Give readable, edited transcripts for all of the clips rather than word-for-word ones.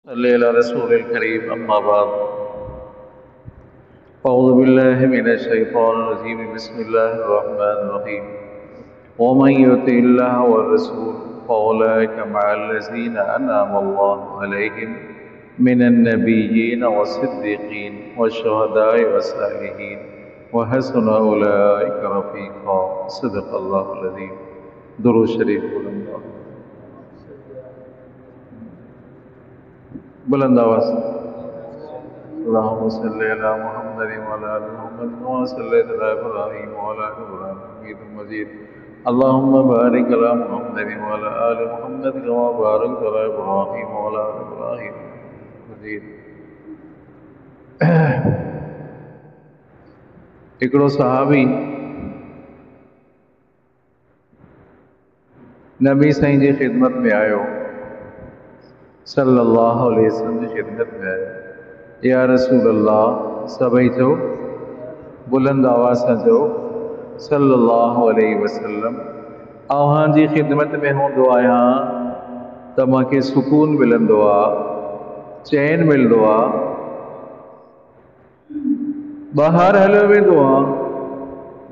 صلى على رسول الكريم أما بعد أعوذ بالله من الشيطان الرجيم بسم الله الرحمن الرحيم ومن يطع الله والرسول فأولئك مع الذين أنعم الله عليهم من النبيين والصديقين والشهداء والصالحين وحسن أولئك رفيقا صدق الله العظيم درود शरीफ बुलंद आवाज अल्लाहुम्मा सल्ली अला मुहम्मद व अला आलि मुहम्मद कमा सल्लैता अला इब्राहीम व अला आलि इब्राहीम हमीदुम मजीद अल्लाहुम्मा बारिक अला मुहम्मद व अला आलि मुहम्मद कमा बारकता अला इब्राहीम व अला आलि इब्राहीम मजीद। हिकिड़ो सहाबी नबी साईं जी ख़िदमत में आयो, सल्लल्लाहु अलैहि वसल्लम की खिदमत में आया। या रसूल अल्लाह, सभई चो बुलंद आवाज़ सां चो सल्लल्लाहु अलैहि वसल्लम, अव्हां जी खिदमत में हूंदो आहियां त मूंखे सुकून मिलंदो आहे, चैन मिलंदो आहे। ॿाहिरि हलियो वेंदो आहे,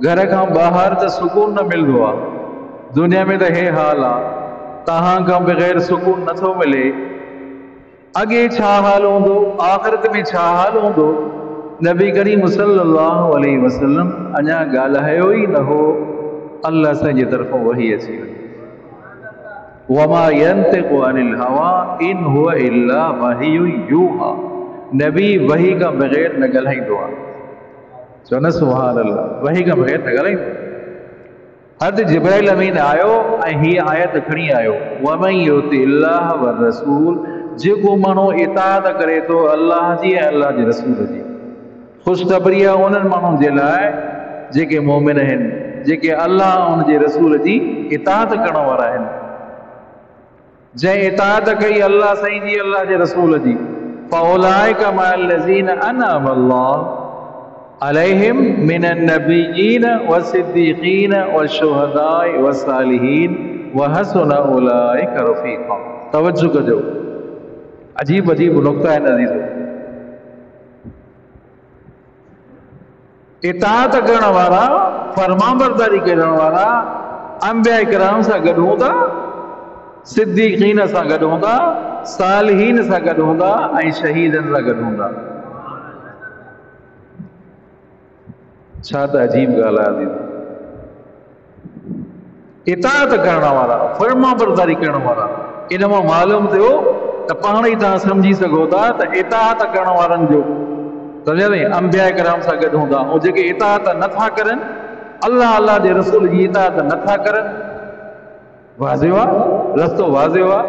घर खां ॿाहिरि त सुकून न मिलंदो आहे। दुनिया में त हे हाल आहे, तव्हां खां बग़ैर सुकून नथो मिले। अगे छा हाल होंदो, आखिरत में छा हाल होंदो, नबी करीम सल्लल्लाहु अलैहि वसल्लम अञा ॻाल्हायो ई न हो, अल्लाह साईं जी तरफ़ों वही अची वई। वमा यंतिकु अनिल हवा इन हुवा इल्ला वहयु यूहा, नबी वही का बग़ैर न ॻाल्हाईंदो आहे। चओ न सुभान अल्लाह, वही का बग़ैर न ॻाल्हाईंदो। हद जिब्राइल अमीन आयो ऐं हीअ आयत खणी आयो, वमन युतिल्लाह व रसूल, जेको माण्हू इताअत करे थो अल्लाह जी ऐं अल्लाह जे रसूल जी। ख़ुशख़बरी आहे उन्हनि माण्हुनि जे लाइ जेके मोमिन आहिनि, जेके अल्लाह ऐं उन जे रसूल जी इताअत करण वारा आहिनि। जंहिं इताअत कई अल्लाह साईं जी, अल्लाह जे रसूल जी, फउलाइका मअल्लज़ीना अनअम अल्लाह अलैहिम मिनन नबिय्यीन वस्सिद्दीक़ीन वश्शुहदाए वस्सालिहीन वहसुन उलाइका रफ़ीक़ा। तवज्जो कजो, अजीब अजीब नुक्ता आहिनि अज़ीज़ो। इताअत करण वारा, फरमाबरदारी करण वारा अंबिया इकराम सां गॾु हूंदा, सिद्दीक़ीन सां गॾु हूंदा, सालिहीन सां गॾु हूंदा ऐं शहीदनि सां गॾु हूंदा। छा त अजीब ॻाल्हि आहे अज़ीज़। इताअत करण वारा, फरमाबरदारी करण वारा, इन मां मालूम थियो त पाण ई तव्हां सम्झी सघो था त इताअत करण वारनि जो सम्झो अंबिया इकराम सां गॾु हूंदा, ऐं जेके इताअत नथा करनि, अल्लाह अल्लाह जे रसूल जी इताअत नथा करनि, वाज़िह आहे, रस्तो वाज़िह आहे।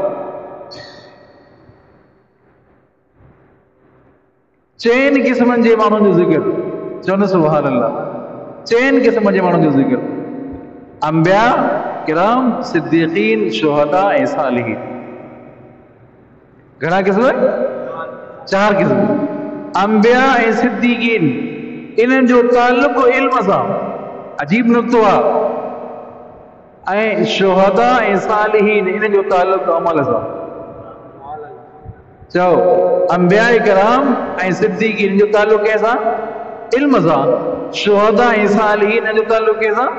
चइनि क़िस्मनि जे माण्हुनि जो ज़िक्र, चओ न सुभान अल्लाह। चइनि क़िस्म जे माण्हुनि जो ज़िक्र, अंबिया किराम, सिद्दीक़ीन, शुहदा ऐं सालिहीन। घणा क़िस्म? 4 क़िस्म। अंबिया ऐं सिद्दीक़ीन, इन्हनि जो ताल्लुक़ इल्म सां, अजीब नुक्तो आहे। ऐं शुहदा ऐं सालिहीन, इन्हनि जो ताल्लुक़ अमल सां। चओ, अंबिया किराम ऐं सिद्दीक़ीन जो ताल्लुक़ कंहिंसां? इल्म सां। शुहदा ऐं सालिहीन जो ताल्लुक़ कंहिंसां?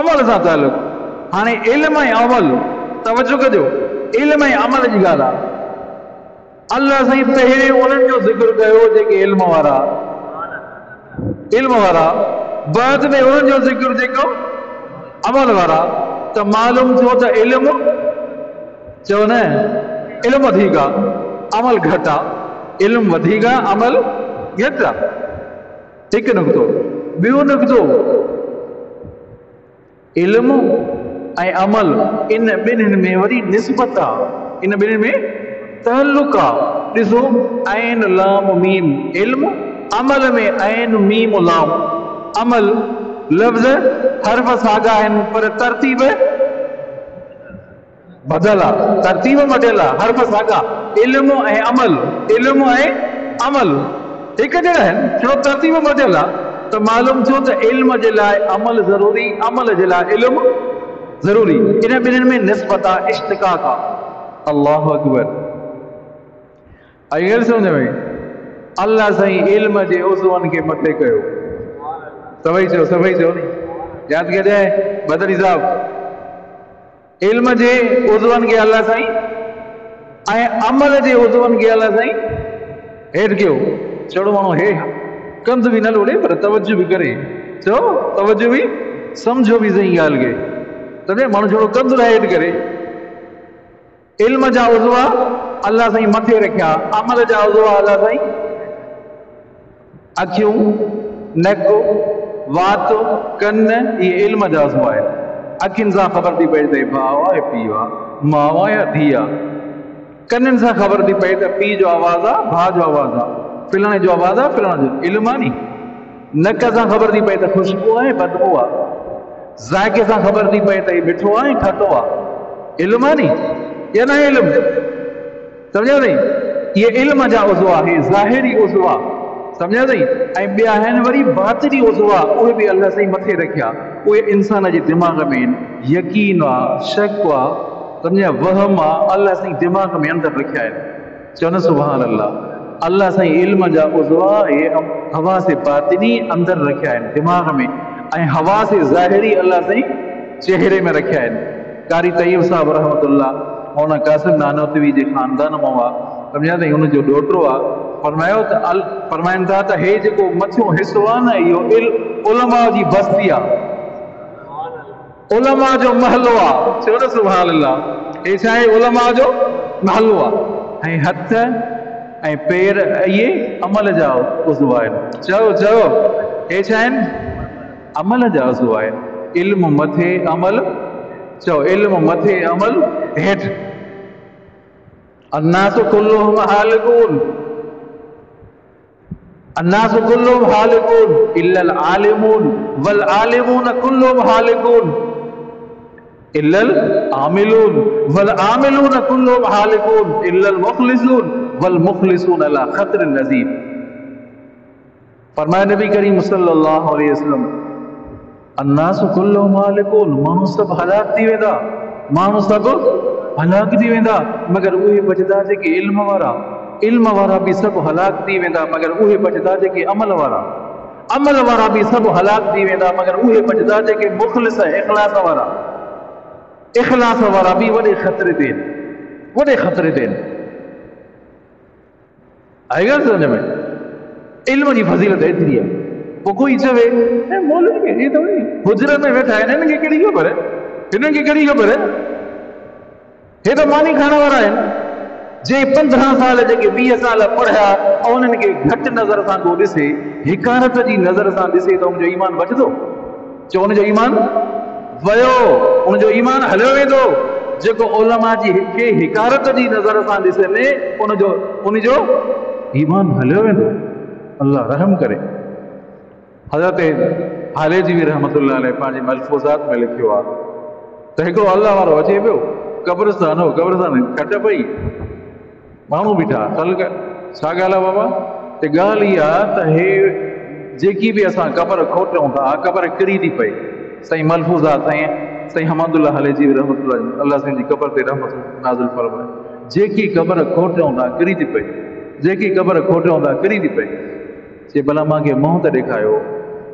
अमल सां ताल्लुक़। हाणे इल्म ऐं अमल, तवज्जो कजो, इल्म ऐं अमल जी ॻाल्हि आहे। अल्लाह साईं पहिरें उन्हनि जो ज़िक्र कयो जेके इल्म वारा, बाद में उन्हनि जो ज़िक्र जेको अमल वारा। त मालूम थियो त इल्म, चओ न, इल्म वधीक आहे, अमल घटि आहे। इल्म वधीक आहे, अमल घटि आहे। हिकु नुक्तो। ॿियो नुक्तो, इल्म ऐं अमल, इन ॿिन्हिनि में वरी निस्बत आहे, इन ॿिन्हिनि में ताल्लुक़ आहे। ॾिसो, ऐन लाम मीम इल्म, अमल में ऐन मीम लाम। अमल लफ़्ज़ हर्फ़ साॻा आहिनि पर तरतीब बदल आहे, तरतीब मटियल आहे, हर्फ़ साॻा। इल्म ऐं अमल, इल्म ऐं अमल हिकु जहिड़ा आहिनि, छो तरतीब मटियल आहे। त मालूम थियो त इल्म जे लाइ अमल ज़रूरी, अमल जे लाइ इल्म ज़रूरी। इन ॿिन्हिनि में निस्बत आहे, इश्तिक़ाक़ आहे। अल्लाहु अकबर। आई ॻाल्हि सम्झ में? अल्लाह साईं इल्म जे उज़वन खे मथे कयो। सभई चओ नी, यादि कजाए बदरी साहब। इल्म जे उज़वन खे अल्लाह साईं ऐं अमल जे उज़वन खे अल्लाह साईं हेठि कयो। चढ़ो माण्हू हे कंध बि न लोड़े पर तवजो बि करे, चओ तवजो बि, सम्झो बि सही ॻाल्हि खे। तॾहिं माण्हू थोरो कंध न हेठि करे। इल्म जा उज़वा अल्लाह साईं मथे रखिया, अमल जा उज़वा अल्लाह साईं अखियूं, नक, वात, कन, ये इल्म जा उज़वा आहिनि। अखियुनि सां ख़बर थी पए त भाउ आहे, पीउ आहे, माउ आहे या धीउ आहे। कननि सां ख़बर थी पए त पीउ जो आवाज़ आहे, भाउ जो आवाज़ आहे, फिलाणे जो आवाज़ आहे, फिलाणे जो इल्म आहे नी। नक सां ख़बर थी पए त ख़ुशबू आहे, बदबू आहे। ज़ाइके सां ख़बर थी पए त हीउ मिठो आहे, खटो आहे। इल्म आहे नी या न इल्म? सम्झो अथई? ये इल्म जा उज़वा आहे, ज़ाहिरी उज़वा, सम्झो अथई? ऐं ॿिया आहिनि वरी बातिनी उज़वा, उहे बि अल्लाह साईं मथे रखिया। उहे इंसान जे दिमाग़ में आहिनि। यकीन आहे, शक आहे, सम्झा, वहम आहे, अल्लाह साईं दिमाग़ में अंदरि रखिया आहिनि। चओ न सुभान अल्लाह। अल्लाह साईं इल्म जा उज़वा हे हवा से बातिनी अंदरि रखिया आहिनि दिमाग़ में, ऐं हवा से ज़ाहिरी अल्लाह साईं चेहरे में रखिया आहिनि। कारी तय्यब साहब रहमतुल्लाह मौलाना कासिम नानोतवी जे ख़ानदान मां हुआ, सम्झा अथई? हुनजो ॾोहिटो आहे। फरमायो त फरमाइनि था त हे जेको मथियों हिसो आहे न, इहो उलमा जी बस्ती आहे, उलमा जो महलो आहे। चओ न सुभान अल्लाह। हे छा आहे? उलमा जो महलो आहे। ऐं हथ ऐं पेर इहे अमल जा उज़वा आहिनि। चओ हे छा आहिनि? अमल जा उज़वा आहिनि। इल्म मथे, अमल, चओ इल्म मथे, अमल हेठि। अन्नासु कुल्लुहुम हालिकून, अन्नासु कुल्लुहुम हालिकून इल्लल आलिमून वल आलिमून कुल्लुहुम हालिकून इल्लल आमिलून वल आमिलून कुल्लुहुम हालिकून इल्लल मुखलिसून वल मुखलिसून अला खतरिन नज़ीर। फरमाया नबी करीम सल्लल्लाहु अलैहि वसल्लम, अन्नासु कुल्लुहुम हालिकून, माण्हू सभु हलाक थी वेंदा, माण्हू सभु हलाक थी वेंदा, मगर उहे बचदा जेके इल्म वारा। इल्म वारा भी सब हलाक थी वेंदा, मगर उहे बचदा जेके अमल वारा। अमल वारा भी सब हलाक थी वेंदा, मगर उहे बचदा जेके मुखलिस इखलास वारा। इखलास वारा भी वॾे ख़तरे ते आहिनि, वॾे ख़तरे ते आहिनि। आई ॻाल्हि सम्झ में? इल्म जी फज़ीलत एतिरी आहे। पोइ कोई चवे मौलवी खे हे त हुजरत में वेठा आहिनि, हिननि खे कहिड़ी ख़बर आहे, हिननि खे कहिड़ी ख़बर आहे, हे त मानी खाइण वारा आहिनि। जे 15 साल जेके 20 साल पढ़िया ऐं उन्हनि खे घटि नज़र सां को ॾिसे, हिकारत जी नज़र सां ॾिसे त उनजो ईमान बचंदो? चओ उनजो ईमान वियो, उनजो ईमान हलियो वेंदो। जेको उलमा जी खे हिकारत जी नज़र सां ॾिसंदे उनजो ईमान हलियो वेंदो। अल्लाह रहम करे। हज़रत हालेजी रहमतुल्लाह अलैह पंहिंजे मलफूज़ात में लिखियो आहे त हिकिड़ो अल्लाह वारो अचे पियो, क़ब्रिस्तान हो, क़ब्रिस्तान खट पई, माण्हू बीठा, हल छा ॻाल्हि आहे बाबा? त ॻाल्हि इहा त हे जेकी बि असां क़बर खोटूं था, क़बर किरी थी पई। साईं मलफूज़ात साईं हमादुल्लाह हालेजी रहमतुल्लाह अल्लाह साईं जी क़बर ते रहमत नाज़िल फरमाए। जेकी क़बर खोटूं था किरी थी पई, जेकी क़बर खोटूं था किरी थी पई। चए भला मूंखे मुंहुं त ॾेखारियो।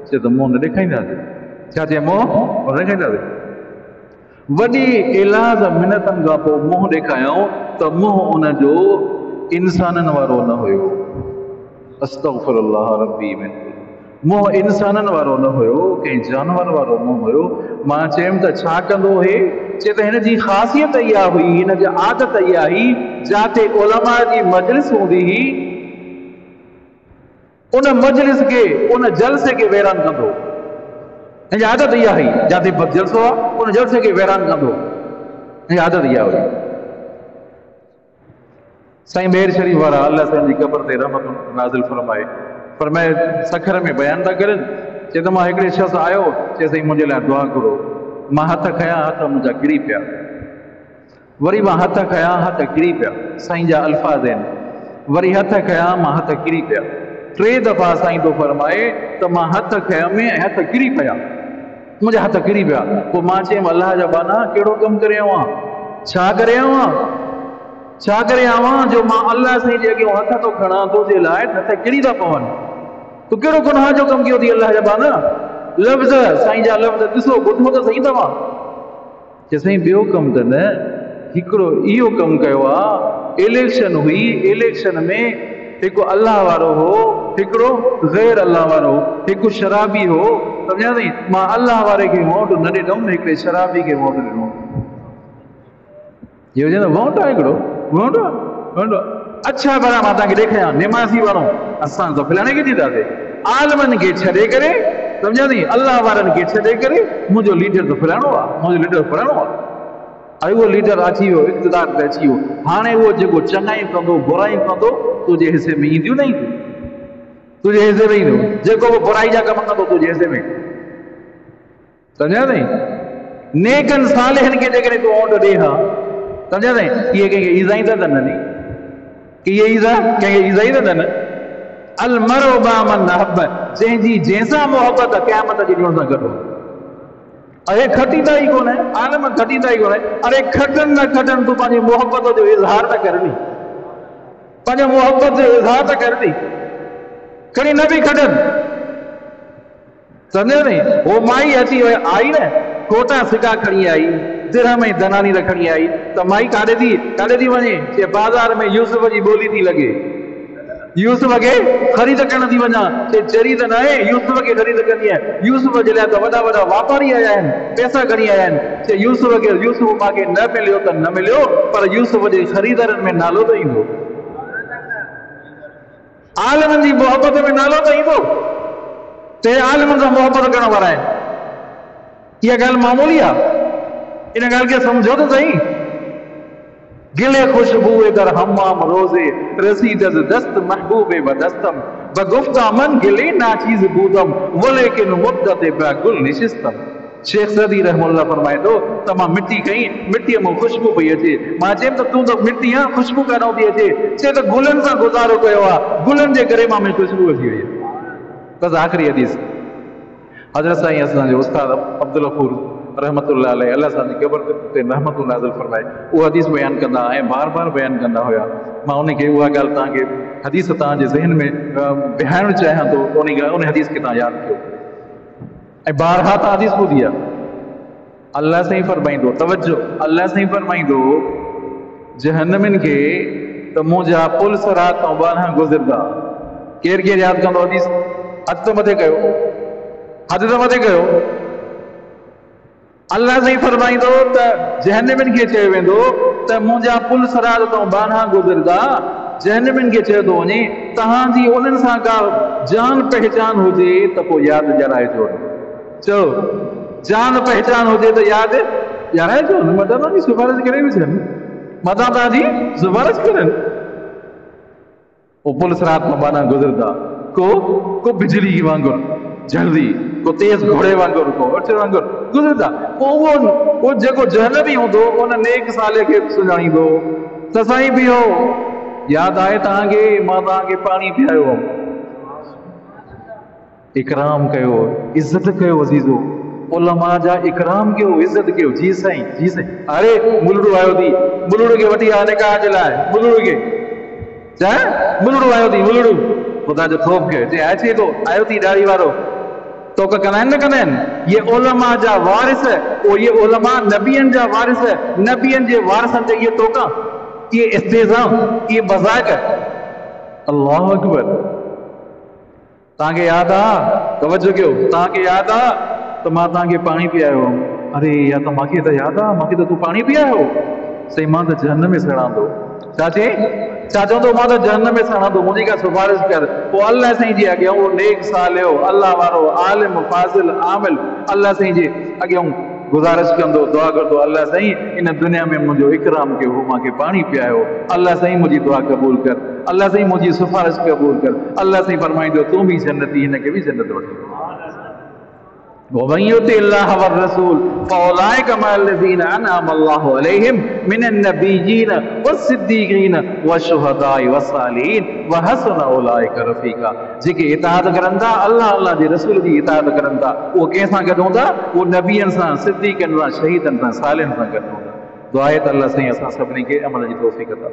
चए त मुंहुं न ॾेखारींदासीं। छा चए? मुंहुं न ॾेखारींदासीं। वॾी इलाज मिनतनि खां पोइ मुंहुं ॾेखारियऊं त मुंहुं उनजो इंसाननि वारो न हुयो। अस्तग़फिरुल्लाह रब्बी मिन मुंहुं इंसाननि वारो न हुयो, कंहिं जानवर वारो मुंहुं हुयो। मां चयुमि त छा कंदो हे? चए त हिन जी ख़ासियत इहा हुई, हिन जी आदत इहा हुई, जिते उलमा जी मजलिस हूंदी हुई उन मजलिस खे, उन जलसे खे वैरान कंदो। हिन जी आदत इहा हुई, जिते जलसो आहे उन जलसे खे वैरान कंदो। हिन जी आदत इहा हुई। साईं मेर शरीफ वारा अल्लाह साईं जी क़बर ते रहमत नाज़िल फरमाए, फरमाए सखर में बयान था करनि। चए त मां हिकिड़े शख़्स आयो, चए साईं मुंहिंजे लाइ दुआ करो। मां हथ खयां, हथ मुंहिंजा किरी पिया। वरी मां हथ खयां, हथ किरी पिया। साईं जा अल्फाज़ आहिनि, वरी हथ खयां, मां हथ किरी पिया। 3 दफ़ा साईं तो फरमाए त मां हथ खयमि ऐं हथ किरी पिया, मुंहिंजा हथ किरी पिया। पोइ मां चयुमि अल्लाह जा बाना कहिड़ो कमु करे आयो आहियां, छा करे आयो आहियां? छा करे आवां जो मां अल्लाह साईं जे अॻियां हथ थो खणा तुंहिंजे लाइ हथ किरी था पवनि। तूं कहिड़ो गुनाह जो कमु कयो थी अल्लाह जा बाना? लफ़्ज़ साईं जा लफ़्ज़ ॾिसो, ॿुधो त सही तव्हां। चए साईं ॿियो कमु त न, हिकिड़ो इहो कमु कयो आहे। इलेक्शन हुई, इलेक्शन में हिकु अल्लाह वारो हो, हिकिड़ो ग़ैर अल्लाह वारो हो, हिकु शराबी हो। सम्झा थी? मां अल्लाह वारे खे वोट न ॾिनमि, हिकिड़े शराबी खे वोट ॾिनो। इहो चवंदो वोट आहे, हिकिड़ो वोट आहे। अच्छा भला मां तव्हांखे ॾेखारियां, निमाज़ी वारो असां त फलाणे खे ॾींदासीं। आलमनि खे छॾे करे, सम्झा थी, अल्लाह वारनि खे छॾे करे मुंहिंजो लीडर त फलाणो आहे, मुंहिंजो लीडर फलाणो आहे। ऐं उहो लीडर अची वियो, इक़्तिदार ते अची वियो। हाणे उहो जेको चङाई कंदो, बुराई कंदो, तुंहिंजे हिसे में ईंदियूं न ईंदियूं, तुंहिंजे हिसे में ईंदो। जेको बि बुराई जा कम कंदो तुंहिंजे हिसे में, सम्झा थी? नेकनि सालिहनि खे जेकॾहिं तूं वोट ॾे हा, सम्झा थी, इहे कंहिंखे ईज़ाईंदा त न नी, कि इहे ईज़ा कंहिंखे ईज़ाईंदा त न। अल मरो बामन हब, जंहिंजी जंहिंसां मोहबत क़यामत जे ॾींहं सां गॾु। अरे खटींदा ई कोन, आलम खटींदा ई कोन। अरे खटनि न खटनि, तूं पंहिंजी मोहबत जो इज़हार त कर नी, पंहिंजो मोहबत जो इज़हार त कर नी, खणी न बि खटनि। सम्झो नी? वो माई अची आई न, कोटा सिका खणी आई, दिरहम ऐं दनानी त खणी आई, त माई काॾे थी वञे? चए बाज़ार में यूसुफ जी ॿोली थी लॻे, यूसुफ खे ख़रीद करण थी वञा। चए चरी त न आहे, यूसुफ खे ख़रीद कंदी आहे। यूसुफ जे लाइ त वॾा वॾा वापारी आया आहिनि, पैसा खणी आया आहिनि। चए यूसुफ मूंखे न मिलियो त न मिलियो, पर यूसुफ जे ख़रीदारनि में नालो त ईंदो, आलमनि जी मोहबत में नालो त ईंदो। ते आलमनि सां मोहबत करण वारा आहिनि। इहा ॻाल्हि मामूली आहे, इन ॻाल्हि खे सम्झो त सही। गिले खुशबू दर हमाम रोज़े, रसीदस दस्त महबूबे व दस्तम, बगुफ्ता मन गिले नाचीज बूदम, वो लेकिन मुद्दत बा गुल निशिस्तम। शेख सदी रहमतुल्लाह फरमाए थो त मां मिटी कई, मिटीअ मां खुशबू पई अचे। मां चयमि त तूं त मिटी आहे, खुशबू काॾों थी अचे? चए त गुलनि सां गुज़ारो कयो आहे, गुलनि जे करे मां में खुशबू अची वई आहे। बस आख़िरी हदीस हज़रत साईं असांजो उस्ताद अब्दुल गफूर रहमतुल्लाह अलैह, अल्लाह असांजी क़बर ते रहमत नाज़िल फरमाए, उहा हदीस बयानु कंदा ऐं बार बार बयानु कंदा हुया। मां उनखे उहा ॻाल्हि तव्हांखे हदीस तव्हांजे ज़हन में बिहारणु चाहियां थो, उन हदीस खे तव्हां यादि कयो ऐं बारहा तव्हां हदीस ॿुधी आहे। अल्लाह साईं फरमाईंदो, तवजो, अल्लाह साईं फरमाईंदो जहन्नमिन खे त मुंहिंजा पुल सरात तां ॿारहं गुज़रंदा। केरु केरु यादि कंदो हदीस? हथ त मथे कयो, हथ त मथे कयो। अल्लाह साईं फरमाईंदो त जहन्नमिन खे चयो वेंदो त मुंहिंजा पुल सरात तां ॿारहं गुज़रंदा। जहन्नमिन खे चयो थो वञे तव्हांजी उन्हनि सां का जान पहचान हुजे त पोइ यादि ॼाणाइजो। चओ जान पहचान हुजे त यादि ॼाणाइजो, मथां तव्हांजी सिफारिश करे विझनि, मथां तव्हांजी सिफारिश करनि। पुल सरात मां ॿारहं गुज़रंदा, को बिजली वांगुरु जल्दी, को तेज घोड़े वांगुरु, को अठ वांगुरु गुज़रंदा। पोइ उहो जेको जहन्नमी हूंदो उन नेक साले खे सुञाणींदो त साईं बीहो, यादि आहे तव्हांखे, मां तव्हांखे पाणी पीआरियो हुअमि, इकराम कयो, इज़त कयो, अज़ीज़ो उलमा जा इकराम कयो, इज़त कयो। जी साईं, जी साईं। अरे मुलड़ो आयो थी, मुलड़ खे वठी आ निकाह जे लाइ, मुलड़ खे चाहे मुलड़ो आयो थी, मुलड़ो ख़ुदा जो ख़ौफ़ कयो। चए अचे थो, आयो थी ॾाढ़ी वारो, तोक कंदा आहिनि न कंदा आहिनि। ये उलमा जा वारिस, ये उलमा नबियनि जा वारिस, नबियनि जे वारिसनि ते ये तोका, ये इस्तेज़ाम, ये मज़ाक़। अल्लाहु अकबर। तव्हांखे यादि आहे, तवजो कयो, तव्हांखे यादि आहे त मां तव्हांखे पाणी पीआरियो हुअमि। अरे या त मूंखे त यादि आहे, मूंखे त तूं पाणी पीआरियो। सही, मां त जहन्नम में सड़ांदो। छा चए? छा चवंदो? मां त जहन्नम में सड़ांदो, मुंहिंजी का सिफारिश कर। पोइ अल्लाह साईं जे अॻियां उहो नेक सालियो, अल्लाह वारो, आलिम, फाज़िल, आमिल अल्लाह साईं जे अॻियां गुज़ारिश कंदो, दुआ करदो, अल्लाह साईं इन दुनिया में मुंहिंजो इकराम कयो, मूंखे पाणी पीआरियो, अल्लाह साईं मुंहिंजी दुआ क़बूल कर, अल्लाह साईं मुंहिंजी सिफारिश क़बूल कर। अल्लाह साईं फरमाईंदो तूं बि जन्नती, हिनखे बि जन्नत वठी। ومن يطع الله والرسول فاولئك مع الذين انعم الله عليهم من النبيين والصديقين والشهداء والصالحين وحسن اولئك رفيقا। जेके इताअत करनि था, अल्लाह जे रसूल जी इताअत करनि था, उहो कंहिंसां गॾु हूंदा? उहो नबियनि सां, सिद्दीक़नि सां, शहीदनि सां, सालिहनि सां गॾु हूंदा। दुआ आहे त अल्लाह साईं असां सभिनी खे अमल जी तौफ़ीक़ अता